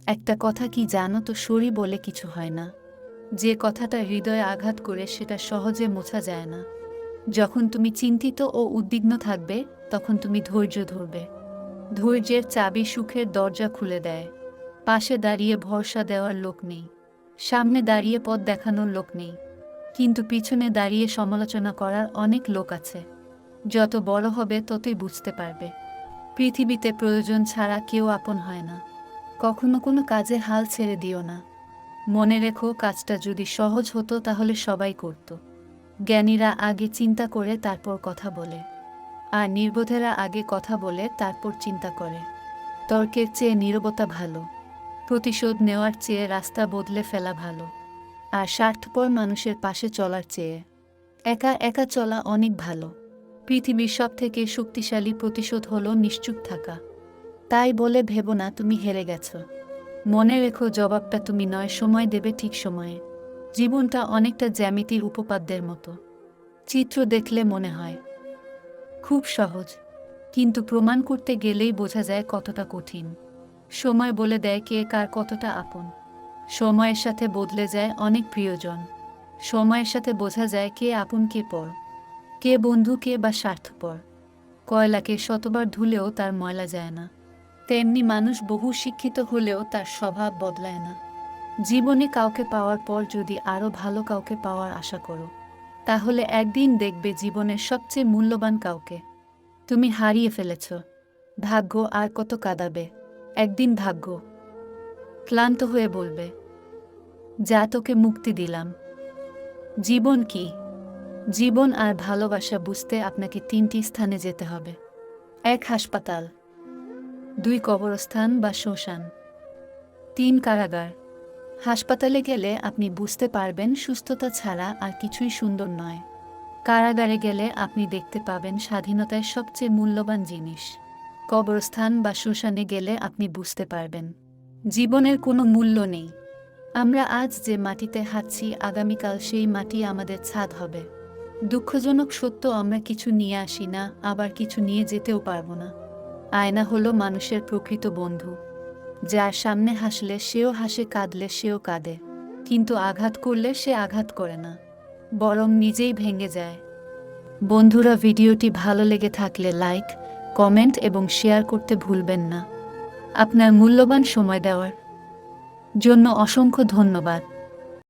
একটা কথা কি জানো তো, সরি বলে কিছু হয় না। যে কথাটা হৃদয়ে আঘাত করে সেটা সহজে মোছা যায় না। যখন তুমি চিন্তিত ও উদ্বিগ্ন থাকবে তখন তুমি ধৈর্য ধরবে। ধৈর্যের চাবি সুখের দরজা খুলে দেয়। পাশে দাঁড়িয়ে ভরসা দেওয়ার লোক নেই, সামনে দাঁড়িয়ে পথ দেখানোর লোক নেই, কিন্তু পিছনে দাঁড়িয়ে সমালোচনা করার অনেক লোক আছে। যত বড় হবে ততই বুঝতে পারবে, পৃথিবীতে প্রয়োজন ছাড়া কেউ আপন হয় না। কখনো কোনো কাজে হাল ছেড়ে দিও না। মনে রেখো, কাজটা যদি সহজ হতো তাহলে সবাই করত। জ্ঞানীরা আগে চিন্তা করে তারপর কথা বলে, আর নির্বোধেরা আগে কথা বলে তারপর চিন্তা করে। তর্কের চেয়ে নীরবতা ভালো, প্রতিশোধ নেওয়ার চেয়ে রাস্তা বদলে ফেলা ভালো, আর স্বার্থপর মানুষের পাশে চলার চেয়ে একা একা চলা অনেক ভালো। পৃথিবীর সবথেকে শক্তিশালী প্রতিশোধ হলো নিশ্চুপ থাকা। তাই বলে ভেবো না তুমি হেরে গেছো। মনে রেখো, জবাবটা তুমি নয়, সময় দেবে ঠিক সময়ে। জীবনটা অনেকটা জ্যামিতির উপপাদ্যের মতো। চিত্র দেখলে মনে হয় খুব সহজ, কিন্তু প্রমাণ করতে গেলেই বোঝা যায় কতটা কঠিন। সময় বলে দেয় কে কার কতটা আপন। সময়ের সাথে বদলে যায় অনেক প্রিয়জন। সময়ের সাথে বোঝা যায় কে আপন কে পর, কে বন্ধু কে বা স্বার্থপর। কয়লাকে শতবার ধুলেও তার ময়লা যায় না, তেমনি মানুষ বহু শিক্ষিত হলেও তার স্বভাব বদলায় না। জীবনে কাউকে পাওয়ার পর যদি আরও ভালো কাউকে পাওয়ার আশা করো, তাহলে একদিন দেখবে জীবনের সবচেয়ে মূল্যবান কাউকে তুমি হারিয়ে ফেলেছ। ভাগ্য আর কত কাঁদাবে। একদিন ভাগ্য ক্লান্ত হয়ে বলবে, যা তোকে মুক্তি দিলাম। জীবন কি? জীবন আর ভালোবাসা বুঝতে আপনাকে 3টি স্থানে যেতে হবে। 1 হাসপাতাল, 2 কবরস্থান বা শ্মশান, 3 কারাগার। হাসপাতালে গেলে আপনি বুঝতে পারবেন সুস্থতা ছাড়া আর কিছুই সুন্দর নয়। কারাগারে গেলে আপনি দেখতে পাবেন স্বাধীনতায় সবচেয়ে মূল্যবান জিনিস। কবরস্থান বা শ্মশানে গেলে আপনি বুঝতে পারবেন জীবনের কোনো মূল্য নেই। আমরা আজ যে মাটিতে হাঁটছি, আগামীকাল সেই মাটি আমাদের ছাদ হবে। দুঃখজনক সত্য, আমরা কিছু নিয়ে আসি না, আবার কিছু নিয়ে যেতেও পারবো না। আয়না হলো মানুষের প্রকৃত বন্ধু। যার সামনে হাসলে সেও হাসে, কাঁদলে সেও কাঁদে, কিন্তু আঘাত করলে সে আঘাত করে না, বরং নিজেই ভেঙে যায়। বন্ধুরা, ভিডিওটি ভালো লেগে থাকলে লাইক, কমেন্ট এবং শেয়ার করতে ভুলবেন না। আপনার মূল্যবান সময় দেওয়ার জন্য অসংখ্য ধন্যবাদ।